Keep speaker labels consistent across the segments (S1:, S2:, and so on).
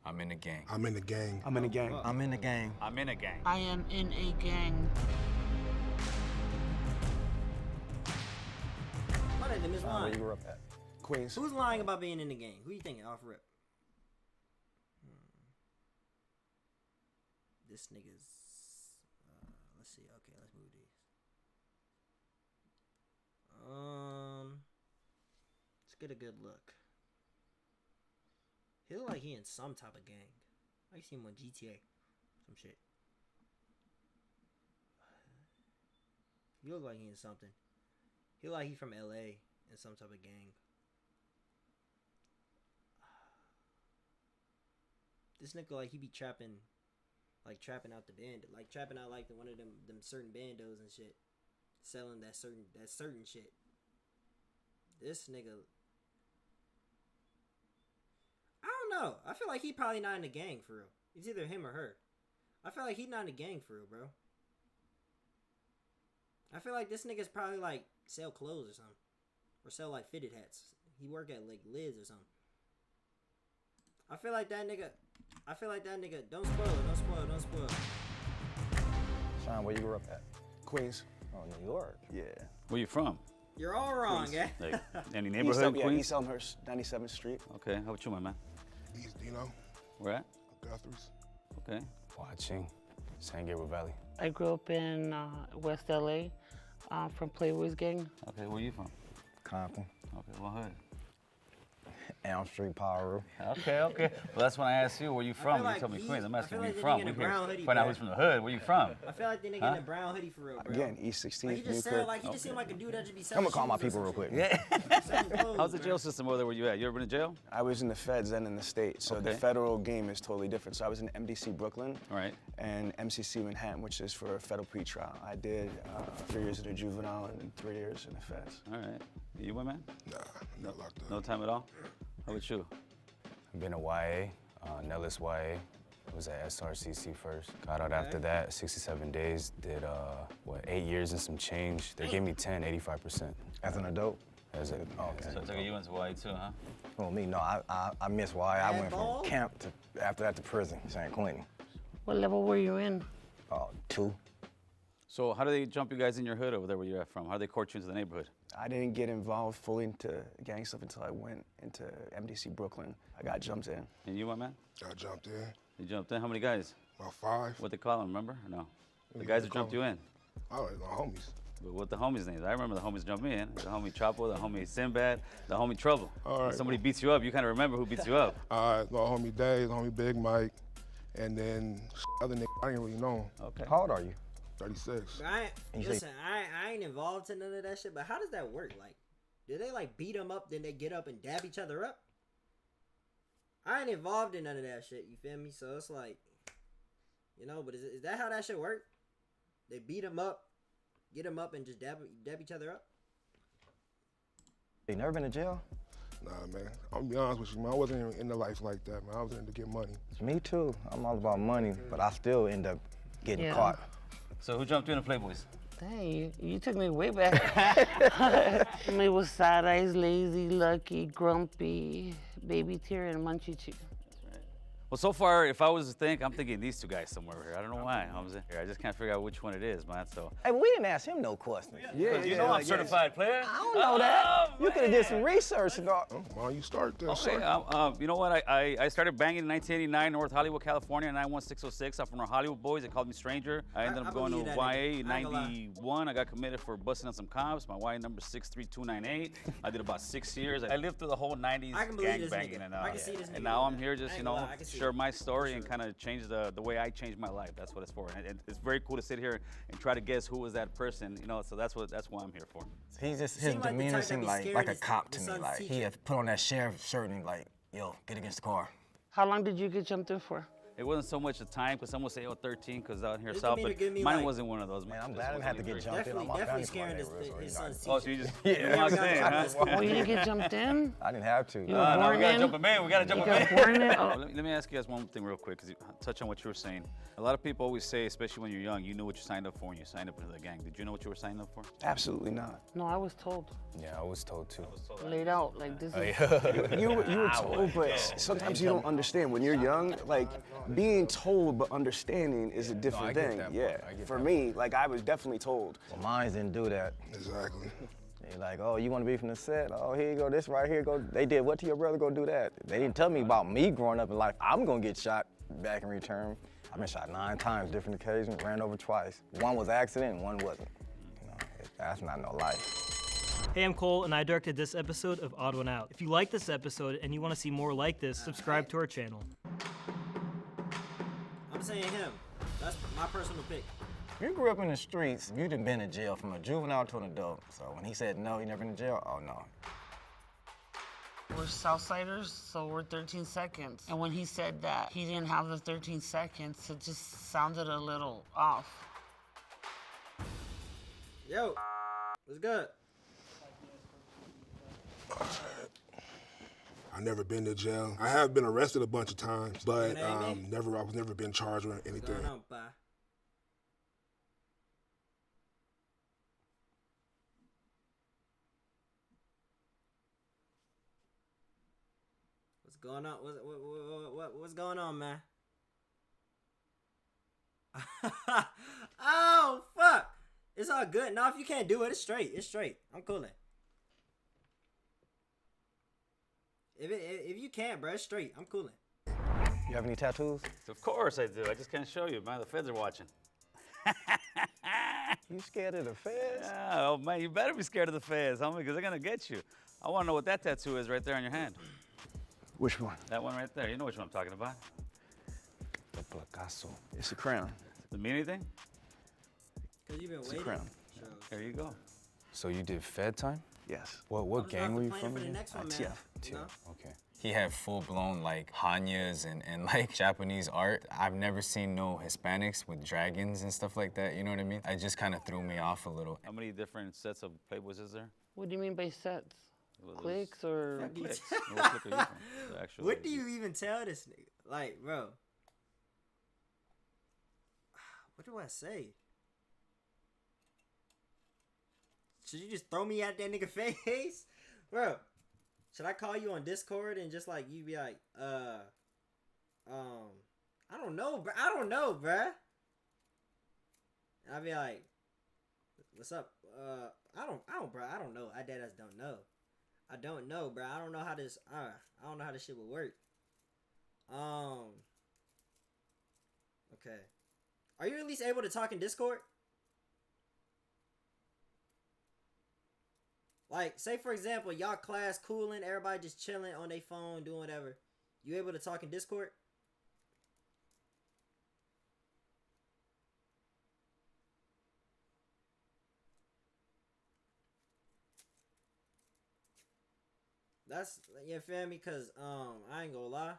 S1: I'm in a gang.
S2: I'm in the gang.
S3: I'm in a gang.
S4: I'm in a gang.
S1: I'm in a gang.
S5: I am in a gang.
S6: One of them is
S3: Where
S6: lying.
S3: you grew up at?
S2: Queens.
S6: Who's lying about being in the gang? Who you thinking off rip? This nigga's. Let's see. Okay, let's move these. Let's get a good look. He look like he in some type of gang. I see him on GTA, some shit. He look like he in something. He look like he from LA in some type of gang. This nigga like he be trapping, like trapping out the band, like trapping out like one of them certain bandos and shit, selling that certain shit. This nigga, I don't know. I feel like he probably not in the gang for real. It's either him or her. I feel like he not in the gang for real, bro. I feel like this nigga's probably like sell clothes or something, or sell like fitted hats. He work at like Lids or something. I feel like that nigga. Don't spoil it. Don't spoil it. Don't spoil it.
S3: Sean, where you grew up at?
S2: Queens.
S3: Oh, New York. Yeah.
S1: Where you from?
S6: You're all wrong, yeah.
S1: Like, any neighborhood in Queens?
S3: East Elmhurst, 97th Street.
S1: Okay, how about you, my man?
S2: East Dino.
S1: Where at?
S2: Guthrie's.
S1: Okay.
S3: Watching San Gabriel Valley.
S5: I grew up in West LA, from Playboy's gang.
S1: Okay, where you from?
S3: Compton.
S1: Okay, what hood?
S3: Elm Street, Power.
S1: Okay. Well, that's when I asked you where you from. You
S6: like
S1: told me
S6: he-
S1: Queens. I'm
S6: I
S1: asking
S6: feel
S1: where
S6: like
S1: you
S6: the
S1: from.
S6: nigga in
S1: We
S6: the
S1: here
S6: brown hoodie,
S1: find out
S6: bro.
S1: who's from the hood. Where you from?
S6: I feel like the nigga in the brown hoodie for real, bro.
S3: Again, East 16th,
S6: Like he just
S3: Newkirk.
S6: sound like he just seemed like a dude that just be
S3: I'm
S6: selling.
S3: gonna call my
S6: shoes or
S3: people real
S6: some
S3: quick.
S6: shit. Selling clothes,
S1: How's the
S6: bro.
S1: jail system over there where you at? You ever been in jail?
S3: I was in the feds and in the state, so the
S1: Okay.
S3: federal game is totally different. So I was in MDC Brooklyn
S1: All right.
S3: and MCC Manhattan, which is for a federal pretrial. I did 3 years in the juvenile and 3 years in the feds.
S1: All right. You, my man?
S2: Nah, not locked up.
S1: No time at all? How about you?
S3: I've been a YA, Nellis YA. I was at SRCC first. Got out after that, 67 days. Did, 8 years and some change. They gave me 10, 85%. As an adult? As a, oh, okay.
S1: So I took you into Hawaii too, huh?
S3: Oh, me, no, I missed YA. I went
S6: ball?
S3: from camp to, after that to prison, San Quentin.
S5: What level were you in?
S3: 2.
S1: So how do they jump you guys in your hood over there where you're at from? How do they court you into the neighborhood?
S3: I didn't get involved fully into gang stuff until I went into MDC Brooklyn. I got jumped in.
S1: And you, my man?
S2: I jumped in.
S1: You jumped in? How many guys?
S2: About 5.
S1: What they call them, remember? Or no? The
S2: Yeah,
S1: guys
S2: they
S1: who jumped
S2: call
S1: you in?
S2: I don't know, homies.
S1: But what the homies' names? I remember the homies jumped me in. The homie Chapo, the homie Sinbad, the homie Trouble.
S2: All
S1: When
S2: right.
S1: somebody beats you up, you kind of remember who beats you up.
S2: The homie Dave, the homie Big Mike, and then other nigga I didn't really know.
S1: Okay.
S3: How old are you?
S2: 36.
S3: You say-
S6: Listen, I ain't involved in none of that shit. But how does that work? Like, do they like beat them up, then they get up and dab each other up? I ain't involved in none of that shit. You feel me? So it's like, you know. But is that how that shit work? They beat them up, get them up, and just dab each other up.
S3: You never been to jail?
S2: Nah, man. I'm gonna be honest with you, man. I wasn't even in the life like that, man. I was in to get money.
S3: Me too. I'm all about money, but I still end up getting
S5: Yeah.
S3: caught.
S1: So who jumped you in the Playboys?
S5: Dang, you took me way back. It was Side Eyes, Lazy, Lucky, Grumpy, Baby Tear, and Munchie Chew.
S1: Well, so far, if I was to think, I'm thinking these two guys somewhere here. I don't know why. I just can't figure out which one it is, man. So.
S3: Hey, we didn't ask him no questions.
S1: Yeah, you know I'm certified player.
S3: I don't know that. You could have did some research and all.
S2: Oh, why don't you start there,
S1: Okay,
S2: sir?
S1: you know what? I started banging in 1989, North Hollywood, California, 91606. I'm from the Hollywood Boys. They called me Stranger. I ended
S6: I
S1: up going
S6: believe
S1: to
S6: that
S1: YA
S6: nigga.
S1: in
S6: I ain't gonna lie.
S1: 91. I got committed for busting on some cops. My YA number 63298. I did about 6 years. I lived through the whole 90s
S6: I can believe
S1: gang
S6: this
S1: banging,
S6: nigga.
S1: and
S6: I can see this nigga
S1: and now
S6: doing
S1: I'm
S6: that.
S1: here
S6: I
S1: just
S6: ain't gonna lie, I can see
S1: share
S6: it.
S1: my story and
S6: sure.
S1: kind of change the way I changed my life. That's what it's for. And it's very cool to sit here and try to guess who was that person. So that's why I'm here for.
S4: He's just
S6: Seem
S4: his
S6: like the
S4: demeanor
S6: type that
S4: seemed
S6: be
S4: like
S6: scared
S4: a
S6: as
S4: cop
S6: the
S4: to me.
S6: son's
S4: Like he
S6: teacher.
S4: had put on that sheriff shirt and like, yo, get against the car.
S5: How long did you get jumped in for?
S1: It wasn't so much the time, because some would say, oh, 13, because out here
S6: This
S1: south,
S6: demeanor
S1: but
S6: give me,
S1: mine
S6: like-
S1: wasn't one of those.
S4: Man, I'm
S1: This
S4: glad I didn't
S1: was
S4: have to
S1: only
S4: get
S1: 13.
S4: jumped in on my
S6: Definitely
S4: gun
S6: scaring
S4: for that.
S6: his son's
S1: Oh, so you
S6: teacher.
S1: just
S4: Yeah.
S1: walked in,
S6: Yeah.
S1: huh?
S5: Oh, you didn't get jumped in?
S4: I didn't have to.
S5: You
S1: No,
S5: were
S1: we
S5: born
S1: gotta
S5: in?
S1: jump him in. We gotta jump
S5: You
S1: him
S5: got
S1: in.
S5: born in? Oh.
S1: Let me ask you guys one thing real quick, because you touch on what you were saying. A lot of people always say, especially when you're young, you knew what you signed up for when you signed up into the gang. Did you know what you were signing up for?
S4: Absolutely not.
S5: No, I was told.
S3: Yeah, I was told too.
S5: Laid out like this
S3: Oh,
S5: is.
S3: yeah.
S4: You were told, but sometimes you don't understand. When you're young, like being told but understanding is a different
S3: get
S4: thing.
S3: that part.
S4: Yeah.
S3: I get
S4: For
S3: that
S4: me, like I was definitely told.
S7: Well, mine didn't do that.
S2: Exactly.
S7: They like, oh, you want to be from the set? Oh, here you go. This right here. Go. They did what to your brother? Go do that. They didn't tell me about me growing up in life. I'm gonna get shot back in return. I've been shot 9 times, different occasions. Ran over twice. One was accident, and one wasn't. You know, that's not no life.
S8: Hey, I'm Cole, and I directed this episode of Odd One Out. If you like this episode and you want to see more like this, subscribe to our channel.
S6: I'm saying him. That's my personal pick.
S7: If you grew up in the streets, you'd have been in jail from a juvenile to an adult. So when he said no, he never been in jail, oh no.
S5: We're Southsiders, so we're 13 seconds. And when he said that he didn't have the 13 seconds, it just sounded a little off.
S6: Yo, what's good?
S2: I never been to jail. I have been arrested a bunch of times, but
S6: Your name,
S2: I was never been charged with anything.
S6: What's going on, bye? What's going on? What's going on, man? Oh fuck! It's all good. No, if you can't do it, it's straight. It's straight. I'm coolin'. If you can't, bro, it's straight. I'm coolin'.
S7: You have any tattoos?
S1: Of course I do. I just can't show you, man. The feds are watching.
S7: You scared of the feds?
S1: Yeah, oh man, you better be scared of the feds, homie, because they're gonna get you. I want to know what that tattoo is right there on your hand.
S4: Which one?
S1: That one right there. You know which one I'm talking about.
S3: The placazo.
S4: It's a crown.
S1: Does it mean anything?
S6: Cause you've been
S4: It's a
S6: waiting.
S4: crown.
S6: So,
S1: There you go.
S3: So you did Fed time?
S4: Yes.
S3: What gang were you
S6: plan
S3: from
S6: for the
S3: again?
S6: next one, man.
S4: TF.
S6: You know?
S3: Okay. He had full-blown like Hanyas and like Japanese art. I've never seen no Hispanics with dragons and stuff like that, you know what I mean? It just kind of threw me off a little.
S1: How many different sets of Playboys is there?
S5: What do you mean by sets?
S1: Well, there's-
S5: Clicks or?
S1: Clicks. What click are you from? The actual-
S6: What do you even tell this nigga? Like, bro. What do I say? Should you just throw me at that nigga face? Bro, should I call you on Discord and just like, you be like, I don't know, bro. I don't know, bruh. And I'll be like, what's up? I don't know. I deadass don't know. I don't know, bro. I don't know how this. I don't know how this shit would work. Okay. Are you at least able to talk in Discord? Like, say for example, y'all class cooling, everybody just chilling on their phone, doing whatever. You able to talk in Discord? That's, you feel me? Cause I ain't gonna lie.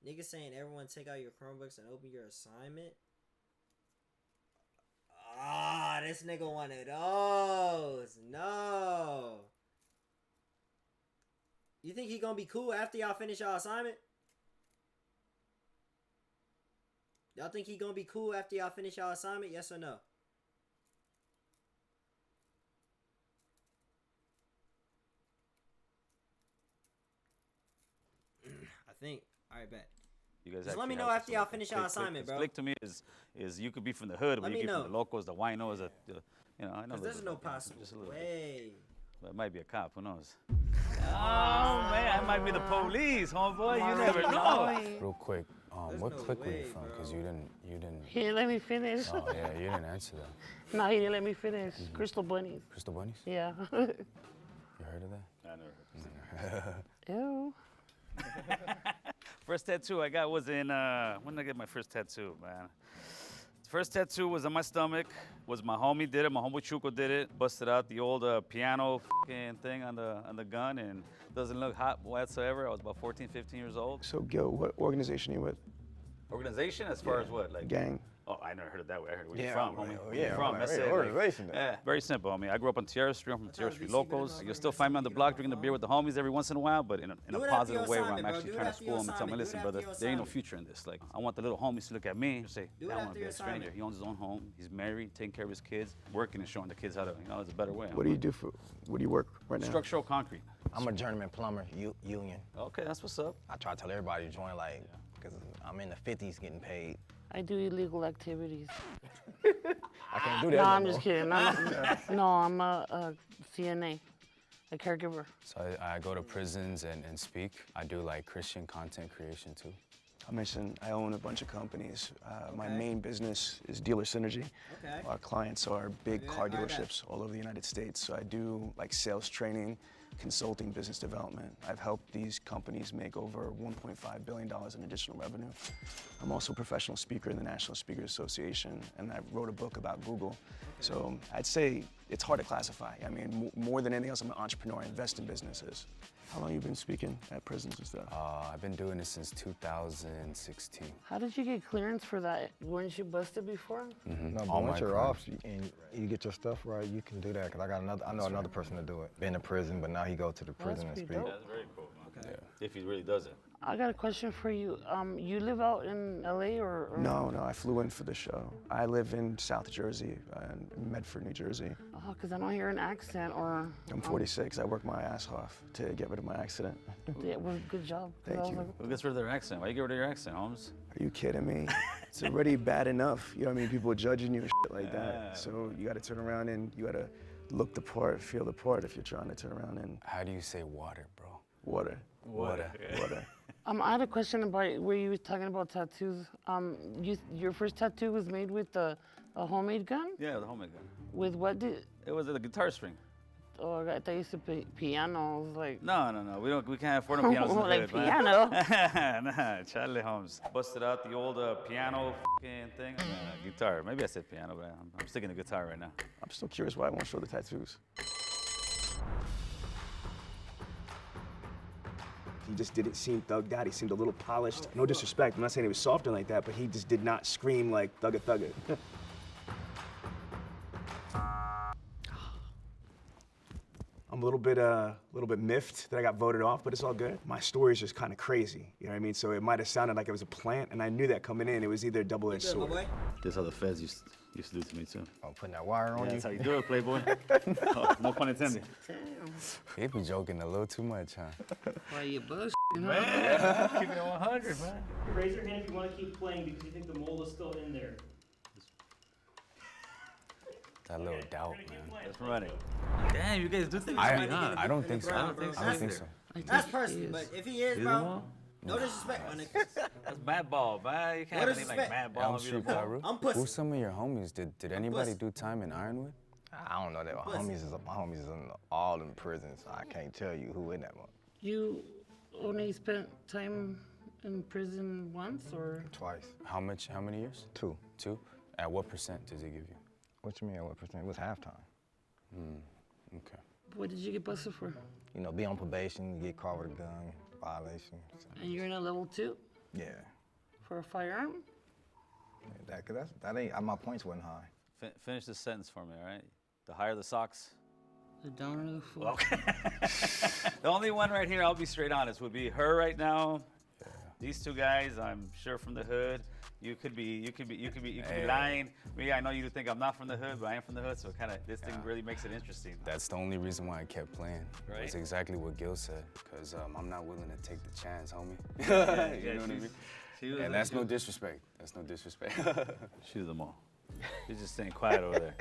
S6: Niggas saying everyone take out your Chromebooks and open your assignment. Ah, this nigga one of those. No. You think he gonna be cool after y'all finish y'all assignment? Y'all think he gonna be cool after y'all finish y'all assignment? Yes or no? I think. All right, bet.
S1: You guys
S6: Just let me
S1: actually
S6: know
S1: have
S6: after
S1: to
S6: y'all
S1: select
S6: finish
S1: click,
S6: y'all
S1: click,
S6: assignment,
S1: 'cause
S6: bro.
S1: Click to me is you could be from the hood, but
S6: Let
S1: you
S6: me
S1: get
S6: know.
S1: from the locals, the winos, you know, I know.
S6: Cause there's no
S1: about that,
S6: possible
S1: just a little bit.
S6: way.
S1: But it might be a cop. Who knows? Oh man, I might be the police, homeboy. You never know.
S3: Real quick,
S6: There's
S3: what
S6: no
S3: clique were you
S6: way,
S3: from? Because
S6: bro.
S3: you didn't.
S5: He didn't let me finish.
S3: Oh yeah, you didn't answer that.
S5: No, he didn't let me finish. Crystal bunnies.
S3: Crystal bunnies?
S5: Yeah.
S3: You heard of that?
S1: I never heard.
S5: Ew.
S1: First tattoo I got was in, when did I get my first tattoo, man? First tattoo was on my stomach, was my homie did it, my homie Chuco did it. Busted out the old piano fucking thing on the gun and doesn't look hot whatsoever. I was about 14, 15 years old.
S4: So, Gil, what organization are you with?
S1: Organization as far as what? Like
S2: Gang.
S1: Oh, I never heard it that way. I heard where
S7: Yeah,
S1: you from, homie.
S7: yeah,
S1: Where you from?
S7: right,
S1: That's
S7: right,
S1: it.
S7: organization.
S1: Yeah, very simple, homie. I grew up on Tierra Street. I'm from Tierra Street locals. You'll still find me on the block drinking the beer with the homies every once in a while, but in a positive way where I'm actually trying to school them and tell me, listen, brother, there ain't no future in this. Like, I want the little homies to look at me and say, I don't want to be a stranger. He owns his own home. He's married, taking care of his kids, working and showing the kids how to, there's a better way.
S2: What do you do for? What do you work right now?
S1: Structural concrete.
S7: I'm a journeyman plumber, union.
S1: Okay, that's what's up.
S7: I try to tell everybody to join, like, because I'm in the 50s getting paid.
S5: I do illegal activities.
S7: I can't do that.
S5: No,
S7: no
S5: I'm
S7: more.
S5: just kidding. I'm a CNA, a caregiver.
S3: So I go to prisons and speak. I do like Christian content creation too.
S4: I mentioned I own a bunch of companies. My main business is Dealer Synergy.
S6: Okay.
S4: Our clients are big car
S6: All right.
S4: dealerships all over the United States. So I do like sales training, consulting, business development. I've helped these companies make over $1.5 billion in additional revenue. I'm also a professional speaker in the National Speakers Association, and I wrote a book about Google. So I'd say it's hard to classify. I mean, more than anything else, I'm an entrepreneur. I invest in businesses. How long you been speaking at prisons and stuff?
S3: I've been doing this since 2016.
S5: How did you get clearance for that? Weren't you busted before?
S7: Mm-hmm.
S9: No, but
S3: All
S9: once
S3: my
S9: you're
S3: crimes.
S9: off and you get your stuff right, you can do that. Cause I know another person to do it. Been in prison, but now he go to the
S5: Well, that's
S9: prison and
S5: pretty
S9: speak.
S5: dope.
S1: That's very cool.
S6: Okay.
S1: If he really does it.
S5: I got a question for you. You live out in LA or?
S4: No, I flew in for the show. I live in South Jersey, in Medford, New Jersey.
S5: Oh, because I don't hear an accent or.
S4: I'm 46. I work my ass off to get rid of my accident.
S5: Yeah, well, good job. 'Cause
S4: Thank
S5: I was
S4: you.
S5: like,
S1: Who gets rid of their accent? Why you get rid of your accent, Holmes?
S4: Are you kidding me? It's already bad enough. You know what I mean? People judging you and shit like
S1: Yeah.
S4: that. So you got to turn around and you got to look the part, feel the part if you're trying to turn around and
S3: How do you say water, bro?
S4: water.
S3: Water.
S5: I had a question about where you were talking about tattoos. Your first tattoo was made with a homemade gun?
S1: Yeah, the homemade gun.
S5: With what did?
S1: It was a guitar string.
S5: Oh, I thought you said piano. I was like.
S1: No. We can't afford no pianos in the
S5: Like
S1: hood,
S5: piano.
S1: man. Nah, Charlie Holmes. Busted out the old piano thing. Guitar. Maybe I said piano, but I'm sticking to guitar right now.
S4: I'm still curious why I won't show the tattoos. He just didn't seem thugged out. He seemed a little polished. No disrespect. I'm not saying he was soft or like that, but he just did not scream like thugga thugga. I'm a little bit miffed that I got voted off, but it's all good. My story is just kind of crazy, you know what I mean? So it might have sounded like it was a plant, and I knew that coming in. It was either a double-edged
S6: Good, my
S4: sword.
S6: boy.
S1: This is how the feds used to do to me too.
S9: Oh, putting that wire on
S1: Yeah,
S9: you.
S1: that's how you do it, Playboy. Oh, no pun intended.
S3: They be joking a little too much, huh?
S5: Why you bush?
S1: Man, keeping it 100, man.
S8: Raise your hand if you want to keep playing because you think the mold is still in there.
S3: That little doubt, man.
S1: That's running. Damn, you guys do things
S3: I,
S1: to me, huh?
S3: I don't think so.
S1: I don't think so.
S3: I don't think so.
S6: That's personal, but if he is, bro, no disrespect, my nigga.
S1: That's mad ball, man. You can't
S6: What
S1: have
S6: is
S1: any like
S6: respect?
S1: mad ball.
S3: Elm
S1: and be
S3: Street
S1: the-
S3: Pyro.
S6: I'm pussy.
S3: Who's some of your homies? Did anybody
S6: pussy.
S3: do time in Ironwood?
S9: I don't know that. My homies is in all in prisons. So I can't tell you who in that one.
S5: You only spent time in prison once, or?
S9: Twice.
S3: How many years?
S9: 2.
S3: 2? At what percent does it give you?
S9: What you mean? What percent? It was halftime.
S3: Okay.
S5: What did you get busted for?
S9: You know, be on probation, get caught with a gun, violation.
S5: And you're in a level 2
S9: Yeah.
S5: for a firearm?
S9: That ain't. My points wasn't high.
S1: Finish this sentence for me, all right? The higher the socks.
S5: The downer the fool.
S1: Okay. The only one right here, I'll be straight honest, would be her right now. These two guys, I'm sure from the hood. You could be lying. Me, I know you think I'm not from the hood, but I am from the hood, so this thing really makes it interesting.
S3: That's the only reason why I kept playing.
S1: Right.
S3: That's exactly what Gil said, because I'm not willing to take the chance, homie.
S1: Yeah,
S3: You know what I mean?
S1: She was
S3: And that's no disrespect. That's no disrespect.
S1: She's the mall. She's just staying quiet over there.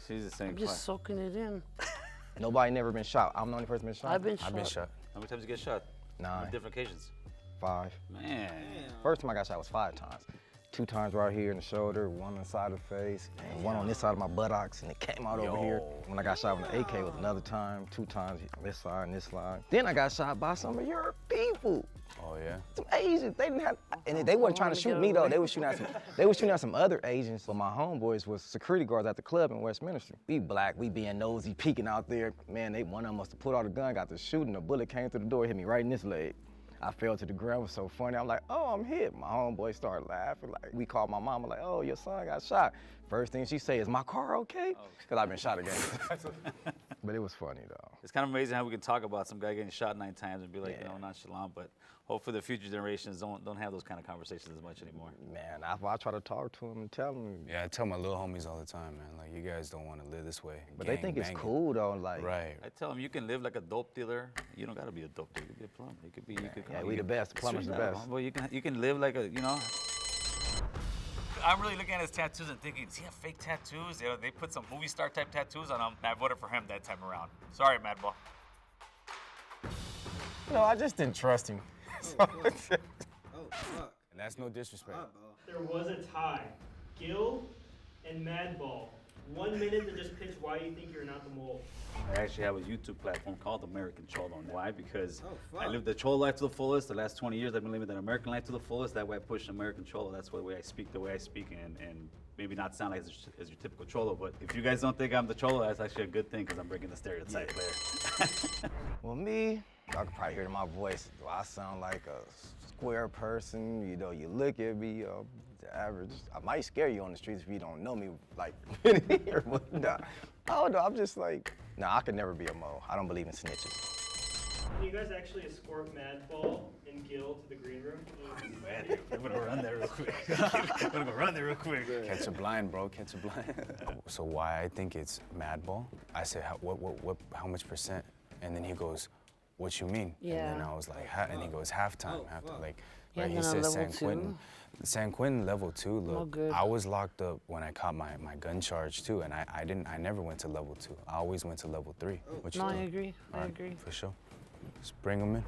S1: She's just staying
S5: I'm
S1: quiet.
S5: just soaking it in.
S9: Nobody never been shot. I'm the only person been shot.
S5: I've been shot.
S3: I've been shot.
S1: How many times you get shot?
S9: 9,
S1: On different occasions.
S9: 5.
S1: Man.
S9: First time I got shot was 5 times. 2 times right here in the shoulder, 1 on the side of the face, and 1 on this side of my buttocks, and it came out over here. When I got shot with an AK was another time, 2 times on this side and this side. Then I got shot by some of your people.
S3: Oh, yeah?
S9: Some Asians, they didn't have, and they wasn't trying to shoot me though. They was shooting at some other Asians. So my homeboys was security guards at the club in Westminster. We black, we being nosy, peeking out there. Man, one of them must have put out a gun, got to shooting. A bullet came through the door, hit me right in this leg.
S7: I fell to the ground. It was so funny. I'm like, oh, I'm hit. My homeboy started laughing. Like, we called my mama, like, oh, your son got shot. First thing she say is, my car okay? Because I've been shot again. But it was funny, though.
S1: It's kind of amazing how we can talk about some guy getting shot 9 times and be like, you know, nonchalant, but hopefully the future generations don't have those kind of conversations as much anymore.
S7: Man, I try to talk to him and tell him.
S3: Yeah, I tell my little homies all the time, man, like, you guys don't want to live this way.
S7: But they think it's cool, though, like.
S3: Right.
S1: I tell them you can live like a dope dealer. You don't got to be a dope dealer. You can be a plumber. You could be.
S7: Yeah, we the best. Plumber's the best.
S1: Well, you can live like a, you know. I'm really looking at his tattoos and thinking, does he have fake tattoos? You know, they put some movie star type tattoos on him. And I voted for him that time around. Sorry, Madball.
S7: No, I just didn't trust him.
S6: Oh, fuck.
S3: And that's no disrespect.
S8: There was a tie. Gil and Madball. 1 minute to just pitch why you think you're not the mole.
S1: I actually have a YouTube platform called American Cholo. Why? Because
S6: Oh,
S1: I
S6: fuck.
S1: lived the Cholo life to the fullest. The last 20 years, I've been living that American life to the fullest. That way I push American Cholo. That's the way I speak, and maybe not sound like as your typical Cholo. But if you guys don't think I'm the Cholo, that's actually a good thing because I'm breaking the stereotype there.
S7: Well, me, y'all can probably hear it in my voice. Do I sound like a square person? You know, you look at me, the average. I might scare you on the streets if you don't know me, like, here, but nah. I don't know, I'm just like, nah, I could never be a mole. I don't believe in snitches.
S8: Can you guys actually escort Madball and Gil to the green room?
S1: Man, I'm gonna run there real quick. I'm gonna go run there real quick.
S3: Catch a blind, bro, catch a blind. So why I think it's Madball? I said, how much percent? And then he goes, what you mean?
S5: Yeah.
S3: And then I was like, and he goes, halftime, like,
S5: Yeah,
S3: right, he
S5: then
S3: said
S5: level
S3: San
S5: 2.
S3: Quentin. San Quentin level 2, look,
S5: good.
S3: I was locked up when I caught my gun charge too, and I never went to level 2. I always went to level 3. What you
S5: No, I
S3: think?
S5: agree. I
S3: All right,
S5: agree.
S3: For sure. Just bring them in.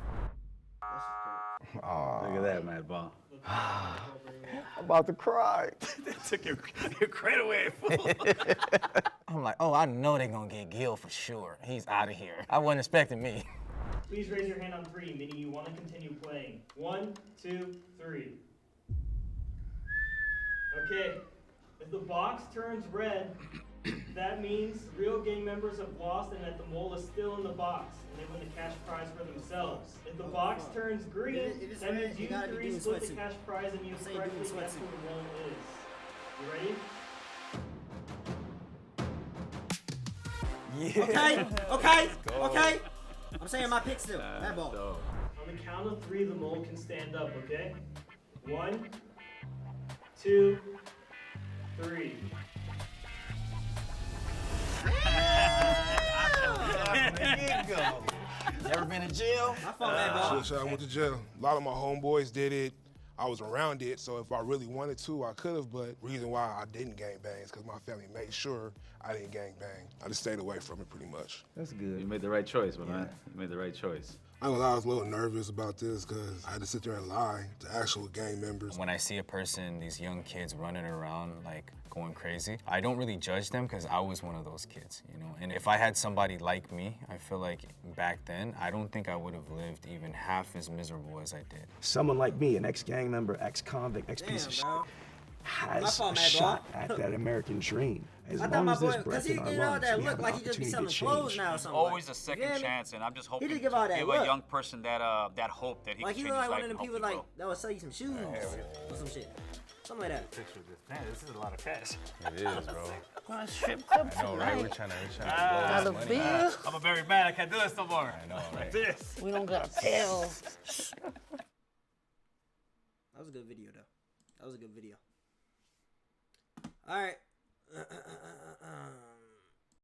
S1: Look at that, Madball.
S7: I'm about to cry.
S1: Took your credit away, fool.
S7: I'm like, oh, I know they gonna get Gil for sure. He's out of here. I wasn't expecting me.
S8: Please raise your hand on 3, meaning you want to continue playing. 1, 2, 3. Okay, if the box turns red, that means real gang members have lost and that the mole is still in the box, and they win the cash prize for themselves. If the box turns green,
S6: If it's
S8: that
S6: red,
S8: means
S6: you
S8: you
S6: gotta be
S8: 3
S6: doing
S8: split the
S6: sweatsuit.
S8: cash prize and you
S6: Say doing
S8: correctly guess
S6: sweatsuit.
S8: who the mole is. You ready?
S6: Okay. I'm saying my pick still. That ball.
S8: On the count of 3, the mole can stand up, okay? 1, 2, 3.
S7: Never been in jail?
S6: I fought that ball.
S2: So I went to jail. A lot of my homeboys did it. I was around it, so if I really wanted to, I could have, but reason why I didn't gang bang is because my family made sure I didn't gang bang. I just stayed away from it pretty much.
S7: That's good.
S1: You made the right choice, man. You made the right choice.
S2: I ain't gonna lie, I was a little nervous about this because I had to sit there and lie to actual gang members.
S3: When I see a person, these young kids running around like going crazy, I don't really judge them because I was one of those kids, you know? And if I had somebody like me, I feel like back then, I don't think I would have lived even half as miserable as I did.
S4: Someone like me, an ex-gang member, ex-convict, ex-piece of shit,
S6: Bro.
S4: has
S6: fault,
S4: a
S6: man,
S4: shot at that American dream. As
S6: I thought
S4: long
S6: my
S4: as there's
S6: boy,
S4: breath
S6: because
S4: in our
S6: you know
S4: lungs,
S6: that
S4: we
S6: look
S4: have an
S6: like he just be
S4: opportunity
S6: selling
S4: to
S6: clothes
S4: change.
S6: now or something.
S1: Always a
S6: You
S1: second
S6: feel me?
S1: chance, and I'm just hoping
S6: just give all that
S1: give
S6: look.
S1: a young person that hope that he
S6: Like
S1: can
S6: he
S1: change
S6: look
S1: his
S6: like
S1: life
S6: one of them
S1: and
S6: people
S1: hopefully
S6: like that would sell you some shoes or some shit. Something like that.
S1: Man, this is a lot of cash.
S3: It is, bro.
S5: Going to strip club
S3: I know, right?
S5: tonight.
S3: We're trying to
S5: Got
S3: blow
S5: a
S3: this money.
S5: bill.
S1: I'm a married man. I can't do this no more.
S3: I know, right?
S1: Like this.
S5: We don't got a pill.
S6: That was a good video though. That was a good video. All right.